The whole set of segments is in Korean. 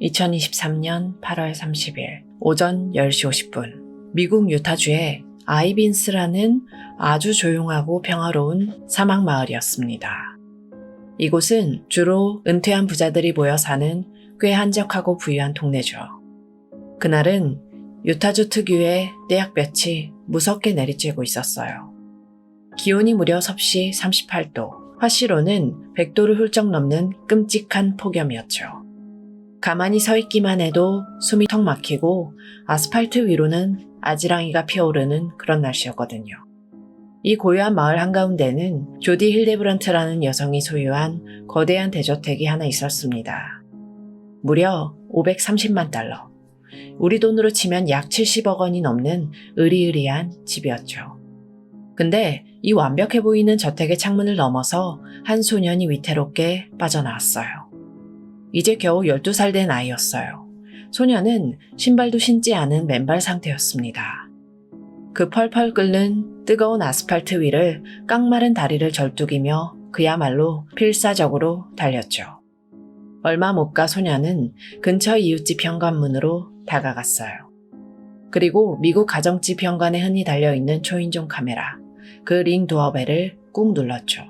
2023년 8월 30일 오전 10시 50분 미국 유타주의 아이빈스라는 아주 조용하고 평화로운 사막 마을이었습니다. 이곳은 주로 은퇴한 부자들이 모여 사는 꽤 한적하고 부유한 동네죠. 그날은 유타주 특유의 떼약볕이 무섭게 내리쬐고 있었어요. 기온이 무려 섭씨 38도, 화씨로는 100도를 훌쩍 넘는 끔찍한 폭염이었죠. 가만히 서 있기만 해도 숨이 턱 막히고 아스팔트 위로는 아지랑이가 피어오르는 그런 날씨였거든요. 이 고요한 마을 한가운데는 조디 힐데브란트라는 여성이 소유한 거대한 대저택이 하나 있었습니다. 무려 530만 달러, 우리 돈으로 치면 약 70억 원이 넘는 으리으리한 집이었죠. 근데 이 완벽해 보이는 저택의 창문을 넘어서 한 소년이 위태롭게 빠져나왔어요. 이제 겨우 12살 된 아이였어요. 소년은 신발도 신지 않은 맨발 상태였습니다. 그 펄펄 끓는 뜨거운 아스팔트 위를 깡마른 다리를 절뚝이며 그야말로 필사적으로 달렸죠. 얼마 못 가 소년은 근처 이웃집 현관문으로 다가갔어요. 그리고 미국 가정집 현관에 흔히 달려있는 초인종 카메라, 그 링 도어벨을 꾹 눌렀죠.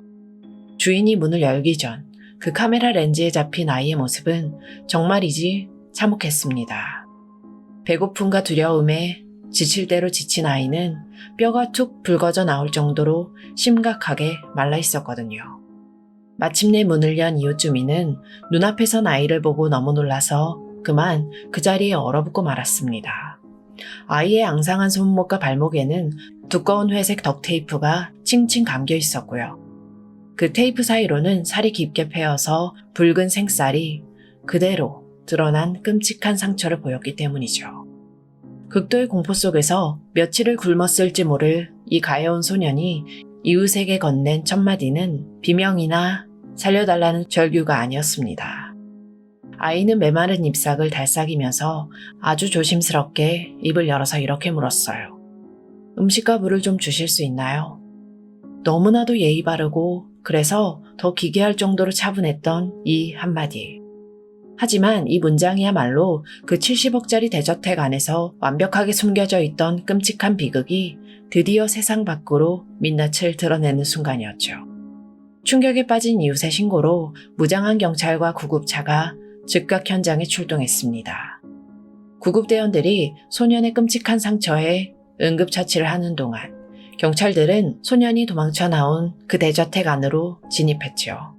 주인이 문을 열기 전 그 카메라 렌즈에 잡힌 아이의 모습은 정말이지 참혹했습니다. 배고픔과 두려움에 지칠 대로 지친 아이는 뼈가 툭 붉어져 나올 정도로 심각하게 말라 있었거든요. 마침내 문을 연 이웃 주민은 눈앞에 선 아이를 보고 너무 놀라서 그만 그 자리에 얼어붙고 말았습니다. 아이의 앙상한 손목과 발목에는 두꺼운 회색 덕테이프가 칭칭 감겨 있었고요. 그 테이프 사이로는 살이 깊게 패여서 붉은 생살이 그대로 드러난 끔찍한 상처를 보였기 때문이죠. 극도의 공포 속에서 며칠을 굶었을지 모를 이 가여운 소년이 이웃에게 건넨 첫 마디는 비명이나 살려달라는 절규가 아니었습니다. 아이는 메마른 잎사귀를 달싹이면서 아주 조심스럽게 입을 열어서 이렇게 물었어요. 음식과 물을 좀 주실 수 있나요? 너무나도 예의 바르고 그래서 더 기괴할 정도로 차분했던 이 한마디. 하지만 이 문장이야말로 그 70억짜리 대저택 안에서 완벽하게 숨겨져 있던 끔찍한 비극이 드디어 세상 밖으로 민낯을 드러내는 순간이었죠. 충격에 빠진 이웃의 신고로 무장한 경찰과 구급차가 즉각 현장에 출동했습니다. 구급대원들이 소년의 끔찍한 상처에 응급처치를 하는 동안 경찰들은 소년이 도망쳐 나온 그 대저택 안으로 진입했죠.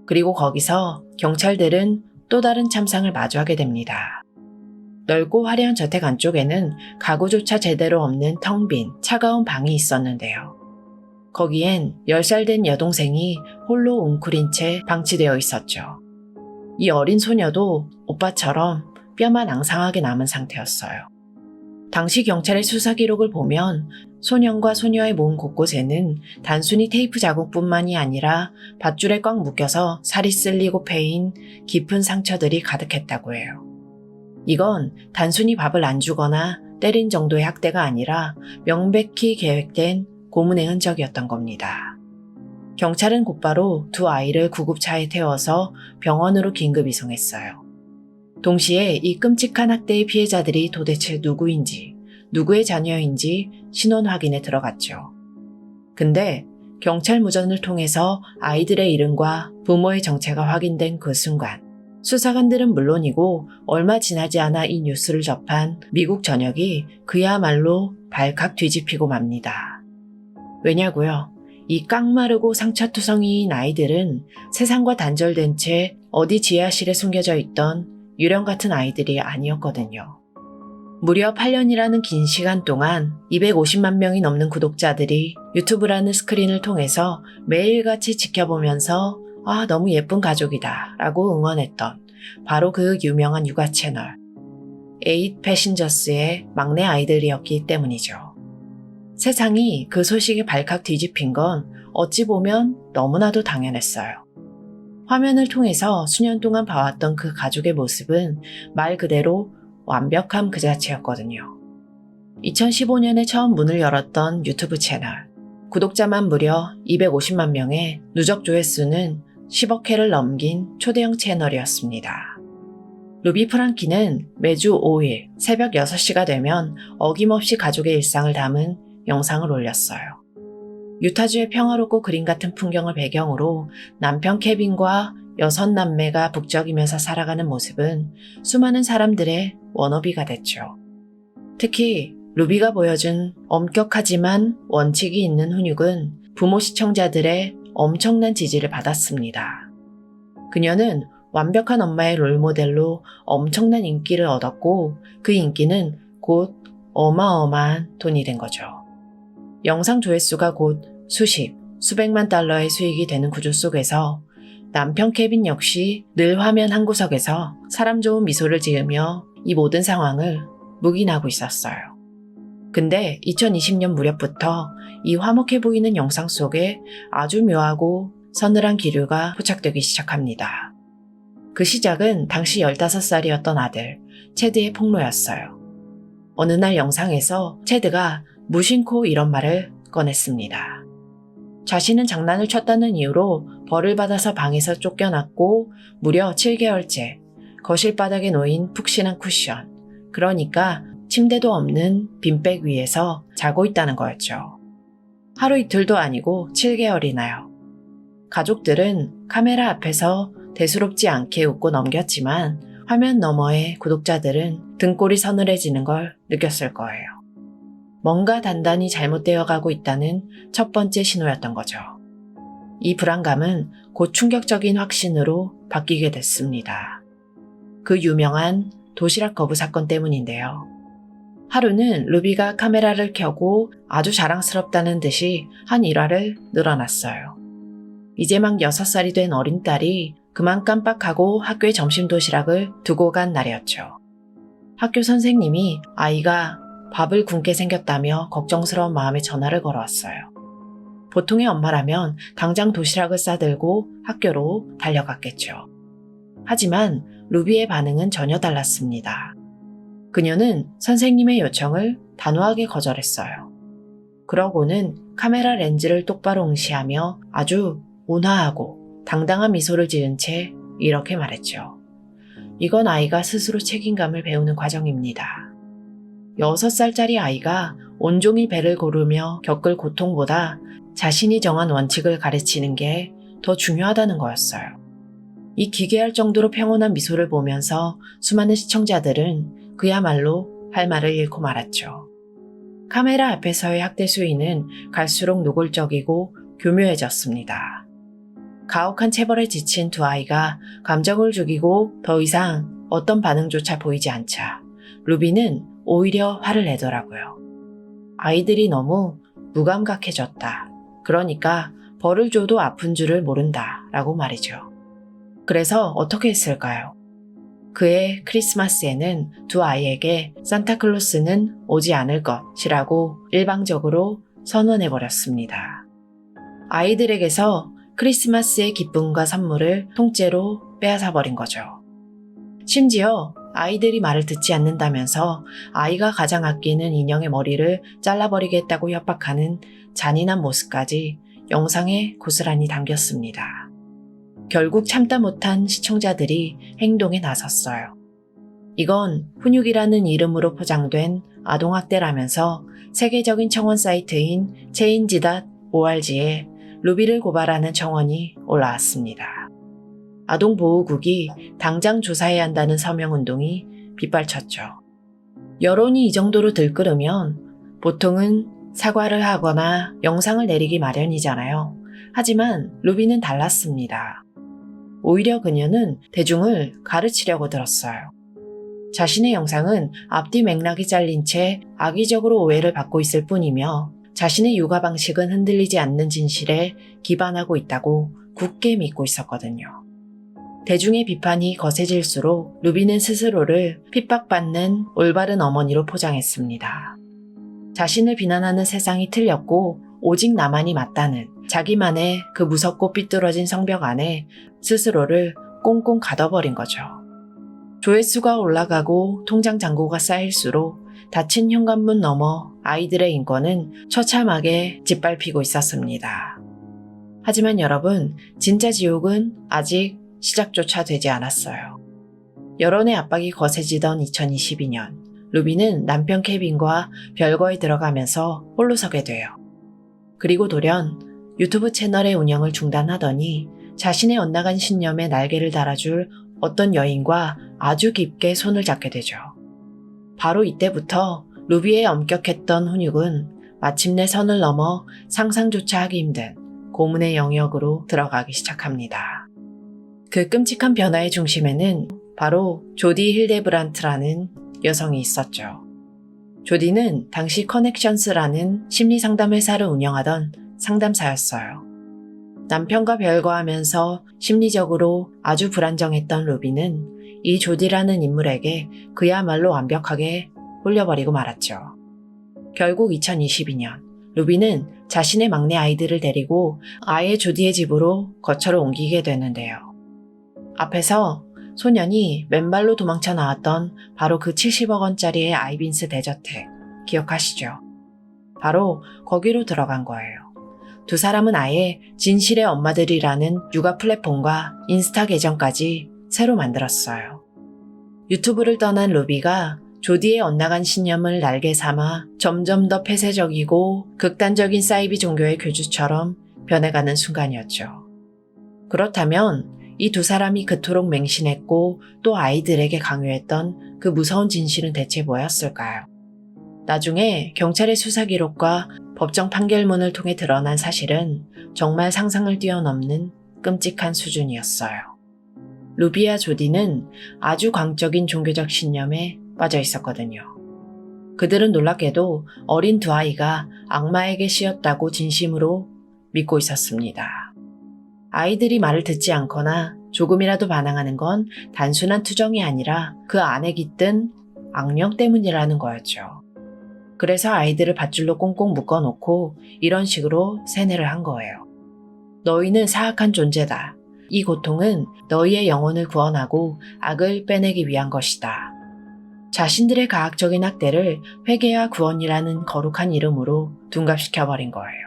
그리고 거기서 경찰들은 또 다른 참상을 마주하게 됩니다. 넓고 화려한 저택 안쪽에는 가구조차 제대로 없는 텅 빈 차가운 방이 있었는데요. 거기엔 10살 된 여동생이 홀로 웅크린 채 방치되어 있었죠. 이 어린 소녀도 오빠처럼 뼈만 앙상하게 남은 상태였어요. 당시 경찰의 수사 기록을 보면 소년과 소녀의 몸 곳곳에는 단순히 테이프 자국뿐만이 아니라 밧줄에 꽉 묶여서 살이 쓸리고 패인 깊은 상처들이 가득했다고 해요. 이건 단순히 밥을 안 주거나 때린 정도의 학대가 아니라 명백히 계획된 고문의 흔적이었던 겁니다. 경찰은 곧바로 두 아이를 구급차에 태워서 병원으로 긴급 이송했어요. 동시에 이 끔찍한 학대의 피해자들이 도대체 누구인지, 누구의 자녀인지 신원 확인에 들어갔죠. 근데 경찰 무전을 통해서 아이들의 이름과 부모의 정체가 확인된 그 순간, 수사관들은 물론이고 얼마 지나지 않아 이 뉴스를 접한 미국 전역이 그야말로 발칵 뒤집히고 맙니다. 왜냐고요? 이 깡마르고 상처투성이인 아이들은 세상과 단절된 채 어디 지하실에 숨겨져 있던 유령 같은 아이들이 아니었거든요. 무려 8년이라는 긴 시간 동안 250만 명이 넘는 구독자들이 유튜브라는 스크린을 통해서 매일같이 지켜보면서 아, 너무 예쁜 가족이다 라고 응원했던 바로 그 유명한 육아 채널 8 패신저스의 막내 아이들이었기 때문이죠. 세상이 그 소식에 발칵 뒤집힌 건 어찌 보면 너무나도 당연했어요. 화면을 통해서 수년 동안 봐왔던 그 가족의 모습은 말 그대로 완벽함 그 자체였거든요. 2015년에 처음 문을 열었던 유튜브 채널, 구독자만 무려 250만 명의 누적 조회수는 10억 회를 넘긴 초대형 채널이었습니다. 루비 프랑키는 매주 5일 새벽 6시가 되면 어김없이 가족의 일상을 담은 영상을 올렸어요. 유타주의 평화롭고 그림 같은 풍경을 배경으로 남편 케빈과 6남매가 북적이면서 살아가는 모습은 수많은 사람들의 워너비가 됐죠. 특히 루비가 보여준 엄격하지만 원칙이 있는 훈육은 부모 시청자들의 엄청난 지지를 받았습니다. 그녀는 완벽한 엄마의 롤모델로 엄청난 인기를 얻었고 그 인기는 곧 어마어마한 돈이 된 거죠. 영상 조회수가 곧 수백만 달러의 수익이 되는 구조 속에서 남편 케빈 역시 늘 화면 한 구석에서 사람 좋은 미소를 지으며 이 모든 상황을 묵인하고 있었어요. 근데 2020년 무렵부터 이 화목해 보이는 영상 속에 아주 묘하고 서늘한 기류가 포착되기 시작합니다. 그 시작은 당시 15살이었던 아들 체드의 폭로였어요. 어느 날 영상에서 체드가 무심코 이런 말을 꺼냈습니다. 자신은 장난을 쳤다는 이유로 벌을 받아서 방에서 쫓겨났고 무려 7개월째 거실 바닥에 놓인 푹신한 쿠션, 그러니까 침대도 없는 빈백 위에서 자고 있다는 거였죠. 하루 이틀도 아니고 7개월이나요. 가족들은 카메라 앞에서 대수롭지 않게 웃고 넘겼지만 화면 너머의 구독자들은 등골이 서늘해지는 걸 느꼈을 거예요. 뭔가 단단히 잘못되어 가고 있다는 첫 번째 신호였던 거죠. 이 불안감은 곧 충격적인 확신으로 바뀌게 됐습니다. 그 유명한 도시락 거부 사건 때문인데요. 하루는 루비가 카메라를 켜고 아주 자랑스럽다는 듯이 한 일화를 늘어놨어요. 이제 막 6살이 된 어린 딸이 그만 깜빡하고 학교에 점심 도시락을 두고 간 날이었죠. 학교 선생님이 아이가 밥을 굶게 생겼다며 걱정스러운 마음에 전화를 걸어왔어요. 보통의 엄마라면 당장 도시락을 싸들고 학교로 달려갔겠죠. 하지만 루비의 반응은 전혀 달랐습니다. 그녀는 선생님의 요청을 단호하게 거절했어요. 그러고는 카메라 렌즈를 똑바로 응시하며 아주 온화하고 당당한 미소를 지은 채 이렇게 말했죠. 이건 아이가 스스로 책임감을 배우는 과정입니다. 6살짜리 아이가 온종일 배를 고르며 겪을 고통보다 자신이 정한 원칙을 가르치는 게 더 중요하다는 거였어요. 이 기괴할 정도로 평온한 미소를 보면서 수많은 시청자들은 그야말로 할 말을 잃고 말았죠. 카메라 앞에서의 학대 수위는 갈수록 노골적이고 교묘해졌습니다. 가혹한 체벌에 지친 두 아이가 감정을 죽이고 더 이상 어떤 반응조차 보이지 않자 루비는 오히려 화를 내더라고요. 아이들이 너무 무감각해졌다. 그러니까 벌을 줘도 아픈 줄을 모른다 라고 말이죠. 그래서 어떻게 했을까요? 그해 크리스마스에는 두 아이에게 산타클로스는 오지 않을 것이라고 일방적으로 선언해버렸습니다. 아이들에게서 크리스마스의 기쁨과 선물을 통째로 빼앗아버린 거죠. 심지어 아이들이 말을 듣지 않는다면서 아이가 가장 아끼는 인형의 머리를 잘라버리겠다고 협박하는 잔인한 모습까지 영상에 고스란히 담겼습니다. 결국 참다 못한 시청자들이 행동에 나섰어요. 이건 훈육이라는 이름으로 포장된 아동학대라면서 세계적인 청원 사이트인 change.org에 루비를 고발하는 청원이 올라왔습니다. 아동보호국이 당장 조사해야 한다는 서명운동이 빗발쳤죠. 여론이 이 정도로 들끓으면 보통은 사과를 하거나 영상을 내리기 마련이잖아요. 하지만 루비는 달랐습니다. 오히려 그녀는 대중을 가르치려고 들었어요. 자신의 영상은 앞뒤 맥락이 잘린 채 악의적으로 오해를 받고 있을 뿐이며 자신의 육아 방식은 흔들리지 않는 진실에 기반하고 있다고 굳게 믿고 있었거든요. 대중의 비판이 거세질수록 루비는 스스로를 핍박받는 올바른 어머니로 포장했습니다. 자신을 비난하는 세상이 틀렸고 오직 나만이 맞다는 자기만의 그 무섭고 삐뚤어진 성벽 안에 스스로를 꽁꽁 가둬버린 거죠. 조회수가 올라가고 통장 잔고가 쌓일수록 닫힌 현관문 너머 아이들의 인권은 처참하게 짓밟히고 있었습니다. 하지만 여러분, 진짜 지옥은 아직 시작조차 되지 않았어요. 여론의 압박이 거세지던 2022년, 루비는 남편 케빈과 별거에 들어가면서 홀로 서게 돼요. 그리고 돌연 유튜브 채널의 운영을 중단하더니 자신의 엇나간 신념에 날개를 달아줄 어떤 여인과 아주 깊게 손을 잡게 되죠. 바로 이때부터 루비의 엄격했던 훈육은 마침내 선을 넘어 상상조차 하기 힘든 고문의 영역으로 들어가기 시작합니다. 그 끔찍한 변화의 중심에는 바로 조디 힐데브란트라는 여성이 있었죠. 조디는 당시 커넥션스라는 심리상담 회사를 운영하던 상담사였어요. 남편과 별거하면서 심리적으로 아주 불안정했던 루비는 이 조디라는 인물에게 그야말로 완벽하게 홀려버리고 말았죠. 결국 2022년, 루비는 자신의 막내 아이들을 데리고 아예 조디의 집으로 거처를 옮기게 되는데요. 앞에서 소년이 맨발로 도망쳐 나왔던 바로 그 70억 원짜리의 아이빈스 대저택, 기억하시죠? 바로 거기로 들어간 거예요. 두 사람은 아예 진실의 엄마들이라는 육아 플랫폼과 인스타 계정까지 새로 만들었어요. 유튜브를 떠난 루비가 조디의 엇나간 신념을 날개 삼아 점점 더 폐쇄적이고 극단적인 사이비 종교의 교주처럼 변해가는 순간이었죠. 그렇다면 이 두 사람이 그토록 맹신했고 또 아이들에게 강요했던 그 무서운 진실은 대체 뭐였을까요? 나중에 경찰의 수사 기록과 법정 판결문을 통해 드러난 사실은 정말 상상을 뛰어넘는 끔찍한 수준이었어요. 루비와 조디는 아주 광적인 종교적 신념에 빠져 있었거든요. 그들은 놀랍게도 어린 두 아이가 악마에게 씌었다고 진심으로 믿고 있었습니다. 아이들이 말을 듣지 않거나 조금이라도 반항하는 건 단순한 투정이 아니라 그 안에 깃든 악령 때문이라는 거였죠. 그래서 아이들을 밧줄로 꽁꽁 묶어놓고 이런 식으로 세뇌를 한 거예요. 너희는 사악한 존재다. 이 고통은 너희의 영혼을 구원하고 악을 빼내기 위한 것이다. 자신들의 가학적인 학대를 회개와 구원이라는 거룩한 이름으로 둔갑시켜버린 거예요.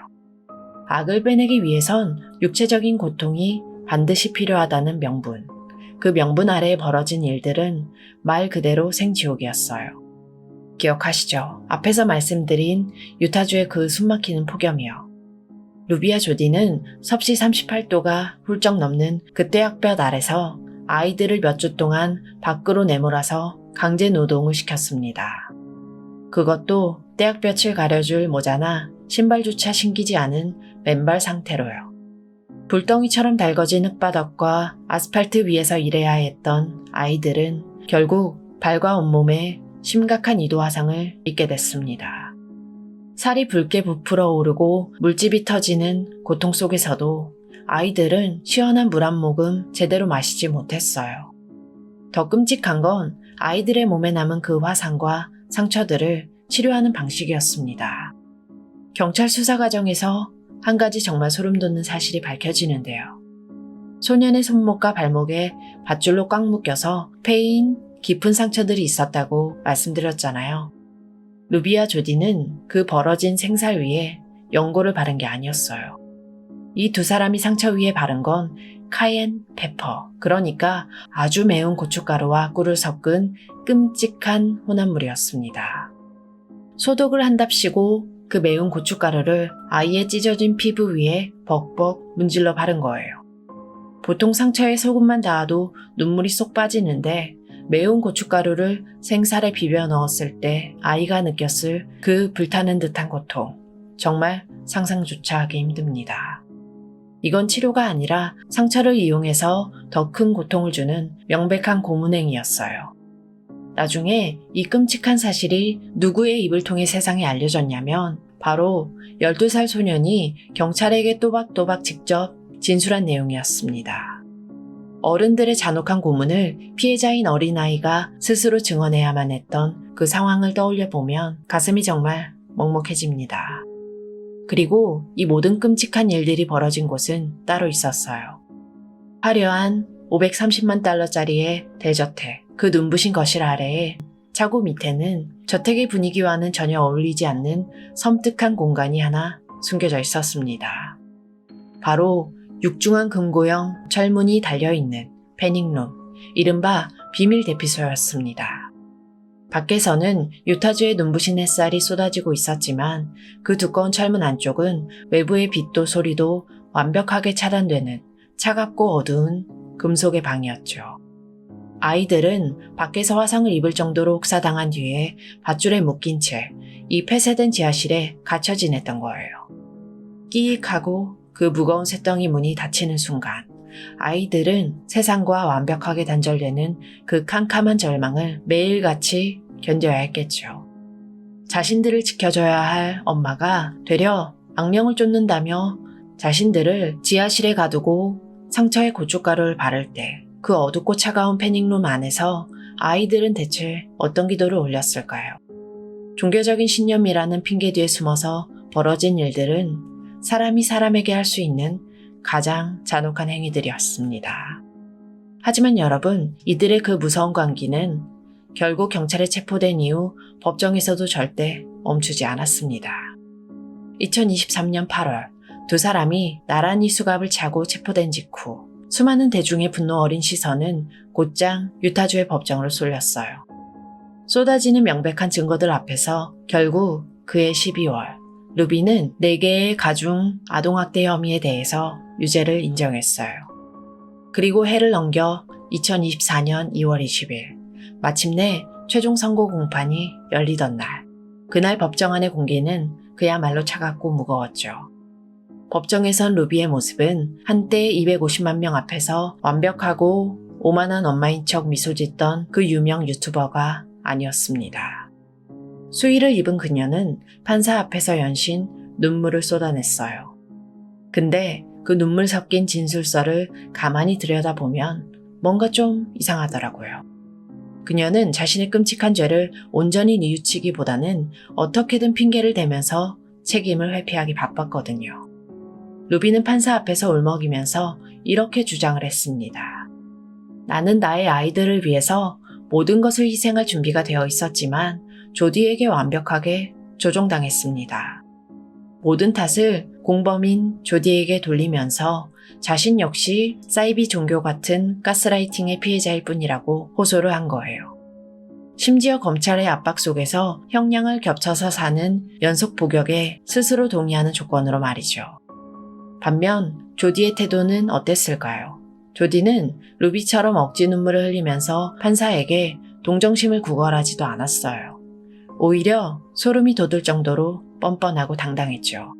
악을 빼내기 위해선 육체적인 고통이 반드시 필요하다는 명분. 그 명분 아래에 벌어진 일들은 말 그대로 생지옥이었어요. 기억하시죠? 앞에서 말씀드린 유타주의 그 숨막히는 폭염이요. 루비와 조디는 섭씨 38도가 훌쩍 넘는 그 떼약볕 아래서 아이들을 몇 주 동안 밖으로 내몰아서 강제 노동을 시켰습니다. 그것도 떼약볕을 가려줄 모자나 신발조차 신기지 않은 맨발 상태로요. 불덩이처럼 달궈진 흙바닥과 아스팔트 위에서 일해야 했던 아이들은 결국 발과 온몸에 심각한 이도 화상을 입게 됐습니다. 살이 붉게 부풀어 오르고 물집이 터지는 고통 속에서도 아이들은 시원한 물 한 모금 제대로 마시지 못했어요. 더 끔찍한 건 아이들의 몸에 남은 그 화상과 상처들을 치료하는 방식이었습니다. 경찰 수사 과정에서 한 가지 정말 소름 돋는 사실이 밝혀지는데요. 소년의 손목과 발목에 밧줄로 꽉 묶여서 패인 깊은 상처들이 있었다고 말씀드렸잖아요. 루비와 조디는 그 벌어진 생살 위에 연고를 바른 게 아니었어요. 이 두 사람이 상처 위에 바른 건 카옌 페퍼, 그러니까 아주 매운 고춧가루와 꿀을 섞은 끔찍한 혼합물이었습니다. 소독을 한답시고 그 매운 고춧가루를 아이의 찢어진 피부 위에 벅벅 문질러 바른 거예요. 보통 상처에 소금만 닿아도 눈물이 쏙 빠지는데 매운 고춧가루를 생살에 비벼 넣었을 때 아이가 느꼈을 그 불타는 듯한 고통, 정말 상상조차 하기 힘듭니다. 이건 치료가 아니라 상처를 이용해서 더 큰 고통을 주는 명백한 고문행위였어요. 나중에 이 끔찍한 사실이 누구의 입을 통해 세상에 알려졌냐면 바로 12살 소년이 경찰에게 또박또박 직접 진술한 내용이었습니다. 어른들의 잔혹한 고문을 피해자인 어린아이가 스스로 증언해야만 했던 그 상황을 떠올려 보면 가슴이 정말 먹먹해집니다. 그리고 이 모든 끔찍한 일들이 벌어진 곳은 따로 있었어요. 화려한 530만 달러짜리의 대저택, 그 눈부신 거실 아래에 차고 밑에는 저택의 분위기와는 전혀 어울리지 않는 섬뜩한 공간이 하나 숨겨져 있었습니다. 바로 육중한 금고형 철문이 달려있는 패닝룸, 이른바 비밀 대피소였습니다. 밖에서는 유타주의 눈부신 햇살이 쏟아지고 있었지만 그 두꺼운 철문 안쪽은 외부의 빛도 소리도 완벽하게 차단되는 차갑고 어두운 금속의 방이었죠. 아이들은 밖에서 화상을 입을 정도로 혹사당한 뒤에 밧줄에 묶인 채 이 폐쇄된 지하실에 갇혀 지냈던 거예요. 끼익하고 그 무거운 쇳덩이 문이 닫히는 순간 아이들은 세상과 완벽하게 단절되는 그 캄캄한 절망을 매일같이 견뎌야 했겠죠. 자신들을 지켜줘야 할 엄마가 되려 악령을 쫓는다며 자신들을 지하실에 가두고 상처에 고춧가루를 바를 때 그 어둡고 차가운 패닉룸 안에서 아이들은 대체 어떤 기도를 올렸을까요? 종교적인 신념이라는 핑계 뒤에 숨어서 벌어진 일들은 사람이 사람에게 할 수 있는 가장 잔혹한 행위들이었습니다. 하지만 여러분, 이들의 그 무서운 광기는 결국 경찰에 체포된 이후 법정에서도 절대 멈추지 않았습니다. 2023년 8월, 두 사람이 나란히 수갑을 차고 체포된 직후 수많은 대중의 분노 어린 시선은 곧장 유타주의 법정으로 쏠렸어요. 쏟아지는 명백한 증거들 앞에서 결국 그해 12월, 루비는 4개의 가중 아동학대 혐의에 대해서 유죄를 인정했어요. 그리고 해를 넘겨 2024년 2월 20일, 마침내 최종 선고 공판이 열리던 날, 그날 법정 안의 공기는 그야말로 차갑고 무거웠죠. 법정에선 루비의 모습은 한때 250만 명 앞에서 완벽하고 오만한 엄마인 척 미소 짓던 그 유명 유튜버가 아니었습니다. 수의를 입은 그녀는 판사 앞에서 연신 눈물을 쏟아냈어요. 근데 그 눈물 섞인 진술서를 가만히 들여다보면 뭔가 좀 이상하더라고요. 그녀는 자신의 끔찍한 죄를 온전히 뉘우치기보다는 어떻게든 핑계를 대면서 책임을 회피하기 바빴거든요. 루비는 판사 앞에서 울먹이면서 이렇게 주장을 했습니다. 나는 나의 아이들을 위해서 모든 것을 희생할 준비가 되어 있었지만 조디에게 완벽하게 조종당했습니다. 모든 탓을 공범인 조디에게 돌리면서 자신 역시 사이비 종교 같은 가스라이팅의 피해자일 뿐이라고 호소를 한 거예요. 심지어 검찰의 압박 속에서 형량을 겹쳐서 사는 연속 복역에 스스로 동의하는 조건으로 말이죠. 반면 조디의 태도는 어땠을까요? 조디는 루비처럼 억지 눈물을 흘리면서 판사에게 동정심을 구걸하지도 않았어요. 오히려 소름이 돋을 정도로 뻔뻔하고 당당했죠.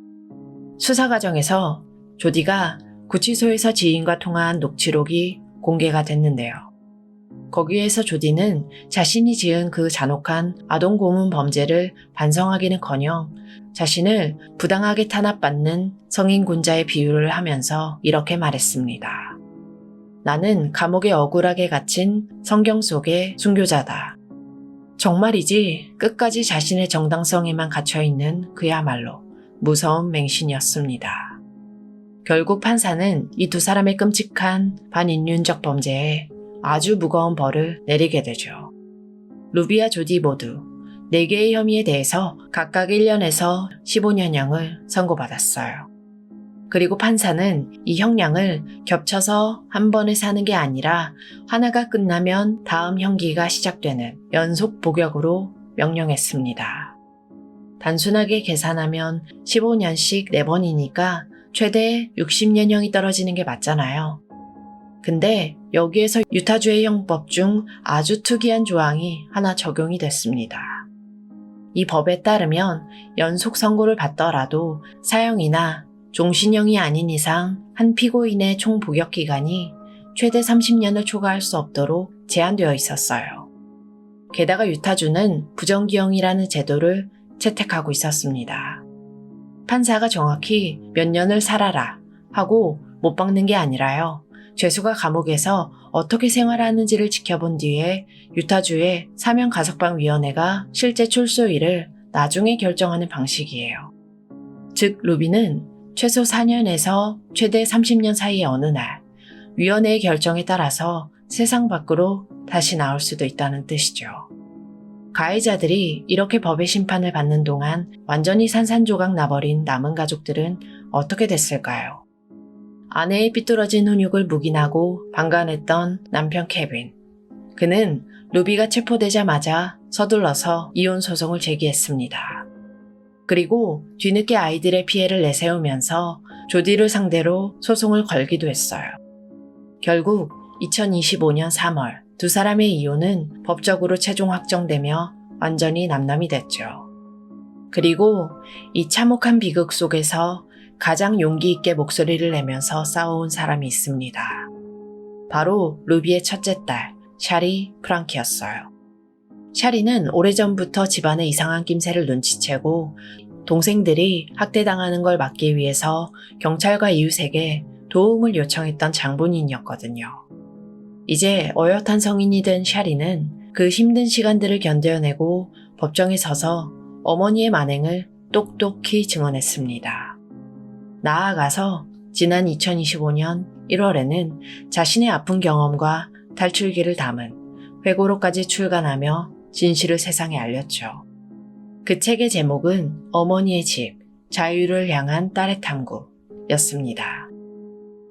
수사 과정에서 조디가 구치소에서 지인과 통화한 녹취록이 공개가 됐는데요. 거기에서 조디는 자신이 지은 그 잔혹한 아동 고문 범죄를 반성하기는커녕 자신을 부당하게 탄압받는 성인군자의 비유를 하면서 이렇게 말했습니다. 나는 감옥에 억울하게 갇힌 성경 속의 순교자다. 정말이지 끝까지 자신의 정당성에만 갇혀있는 그야말로 무서운 맹신이었습니다. 결국 판사는 이 두 사람의 끔찍한 반인륜적 범죄에 아주 무거운 벌을 내리게 되죠. 루비와 조디 모두 4개의 혐의에 대해서 각각 1년에서 15년형을 선고받았어요. 그리고 판사는 이 형량을 겹쳐서 한 번에 사는 게 아니라 하나가 끝나면 다음 형기가 시작되는 연속 복역으로 명령했습니다. 단순하게 계산하면 15년씩 4번이니까 최대 60년형이 떨어지는 게 맞잖아요. 근데 여기에서 유타주의 형법 중 아주 특이한 조항이 하나 적용이 됐습니다. 이 법에 따르면 연속 선고를 받더라도 사형이나 종신형이 아닌 이상 한 피고인의 총 복역 기간이 최대 30년을 초과할 수 없도록 제한되어 있었어요. 게다가 유타주는 부정기형이라는 제도를 채택하고 있었습니다. 판사가 정확히 몇 년을 살아라 하고 못 박는 게 아니라요. 죄수가 감옥에서 어떻게 생활하는지를 지켜본 뒤에 유타주의 사면가석방위원회가 실제 출소일을 나중에 결정하는 방식이에요. 즉 루비는 최소 4년에서 최대 30년 사이의 어느 날 위원회의 결정에 따라서 세상 밖으로 다시 나올 수도 있다는 뜻이죠. 가해자들이 이렇게 법의 심판을 받는 동안 완전히 산산조각 나버린 남은 가족들은 어떻게 됐을까요? 아내의 삐뚤어진 훈육을 묵인하고 방관했던 남편 케빈, 그는 루비가 체포되자마자 서둘러서 이혼 소송을 제기했습니다. 그리고 뒤늦게 아이들의 피해를 내세우면서 조디를 상대로 소송을 걸기도 했어요. 결국 2025년 3월 두 사람의 이혼은 법적으로 최종 확정되며 완전히 남남이 됐죠. 그리고 이 참혹한 비극 속에서 가장 용기 있게 목소리를 내면서 싸워온 사람이 있습니다. 바로 루비의 첫째 딸, 샤리 프랑키였어요. 샤리는 오래전부터 집안의 이상한 낌새를 눈치채고 동생들이 학대당하는 걸 막기 위해서 경찰과 이웃에게 도움을 요청했던 장본인이었거든요. 이제 어엿한 성인이 된 샤리는 그 힘든 시간들을 견뎌내고 법정에 서서 어머니의 만행을 똑똑히 증언했습니다. 나아가서 지난 2025년 1월에는 자신의 아픈 경험과 탈출기를 담은 회고록까지 출간하며 진실을 세상에 알렸죠. 그 책의 제목은 어머니의 집, 자유를 향한 딸의 탐구였습니다.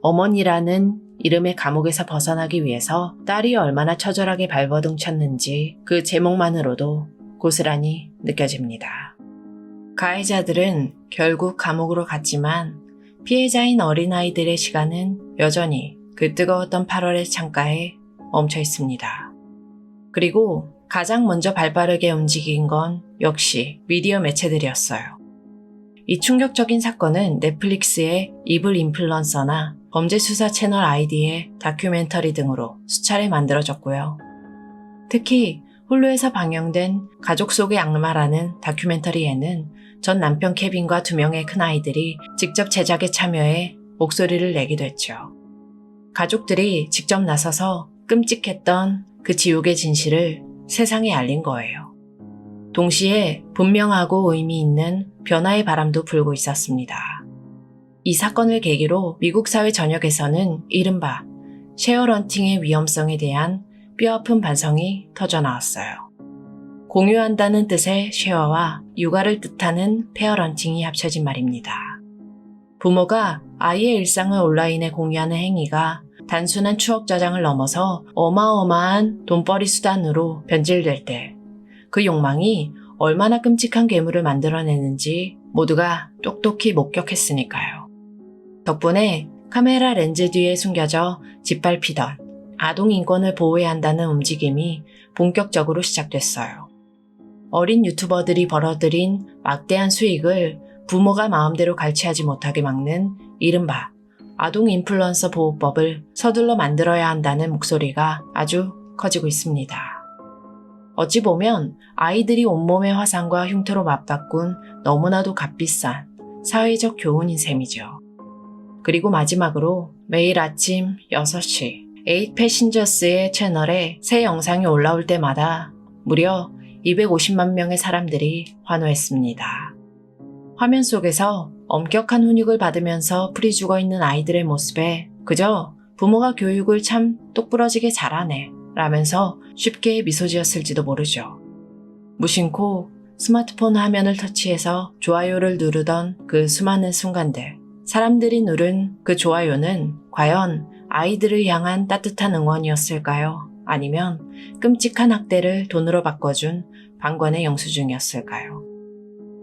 어머니라는 이름의 감옥에서 벗어나기 위해서 딸이 얼마나 처절하게 발버둥쳤는지 그 제목만으로도 고스란히 느껴집니다. 가해자들은 결국 감옥으로 갔지만 피해자인 어린아이들의 시간은 여전히 그 뜨거웠던 8월의 창가에 멈춰 있습니다. 그리고 가장 먼저 발빠르게 움직인 건 역시 미디어 매체들이었어요. 이 충격적인 사건은 넷플릭스의 이블 인플루언서나 범죄수사 채널 아이디의 다큐멘터리 등으로 수차례 만들어졌고요. 특히 홀루에서 방영된 가족 속의 악마라는 다큐멘터리에는 전 남편 케빈과 2명의 큰아이들이 직접 제작에 참여해 목소리를 내기도 했죠. 가족들이 직접 나서서 끔찍했던 그 지옥의 진실을 세상에 알린 거예요. 동시에 분명하고 의미 있는 변화의 바람도 불고 있었습니다. 이 사건을 계기로 미국 사회 전역에서는 이른바 쉐어런팅의 위험성에 대한 뼈아픈 반성이 터져나왔어요. 공유한다는 뜻의 쉐어와 육아를 뜻하는 페어런팅이 합쳐진 말입니다. 부모가 아이의 일상을 온라인에 공유하는 행위가 단순한 추억 저장을 넘어서 어마어마한 돈벌이 수단으로 변질될 때 그 욕망이 얼마나 끔찍한 괴물을 만들어내는지 모두가 똑똑히 목격했으니까요. 덕분에 카메라 렌즈 뒤에 숨겨져 짓밟히던 아동 인권을 보호해야 한다는 움직임이 본격적으로 시작됐어요. 어린 유튜버들이 벌어들인 막대한 수익을 부모가 마음대로 갈취하지 못하게 막는 이른바 아동 인플루언서 보호법을 서둘러 만들어야 한다는 목소리가 아주 커지고 있습니다. 어찌 보면 아이들이 온몸의 화상과 흉터로 맞바꾼 너무나도 값비싼 사회적 교훈인 셈이죠. 그리고 마지막으로 매일 아침 6시 8패신저스의 채널에 새 영상이 올라올 때마다 무려 250만 명의 사람들이 환호했습니다. 화면 속에서 엄격한 훈육을 받으면서 풀이 죽어있는 아이들의 모습에 그저 부모가 교육을 참 똑부러지게 잘하네 라면서 쉽게 미소 지었을지도 모르죠. 무심코 스마트폰 화면을 터치해서 좋아요를 누르던 그 수많은 순간들, 사람들이 누른 그 좋아요는 과연 아이들을 향한 따뜻한 응원이었을까요? 아니면 끔찍한 학대를 돈으로 바꿔준 방관의 영수증이었을까요?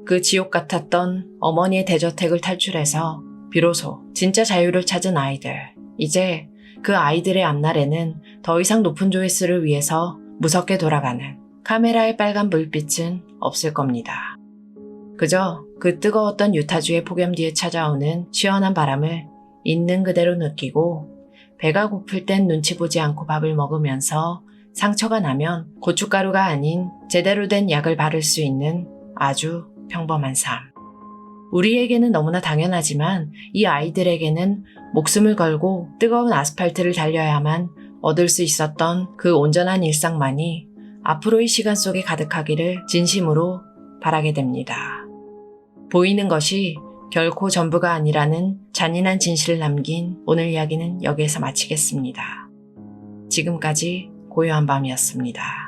그 지옥 같았던 어머니의 대저택을 탈출해서 비로소 진짜 자유를 찾은 아이들. 이제 그 아이들의 앞날에는 더 이상 높은 조회수를 위해서 무섭게 돌아가는 카메라의 빨간 불빛은 없을 겁니다. 그저 그 뜨거웠던 유타주의 폭염 뒤에 찾아오는 시원한 바람을 있는 그대로 느끼고 배가 고플 땐 눈치 보지 않고 밥을 먹으면서 상처가 나면 고춧가루가 아닌 제대로 된 약을 바를 수 있는 아주 평범한 삶. 우리에게는 너무나 당연하지만 이 아이들에게는 목숨을 걸고 뜨거운 아스팔트를 달려야만 얻을 수 있었던 그 온전한 일상만이 앞으로의 시간 속에 가득하기를 진심으로 바라게 됩니다. 보이는 것이 결코 전부가 아니라는 잔인한 진실을 남긴 오늘 이야기는 여기에서 마치겠습니다. 지금까지 고요한 밤이었습니다.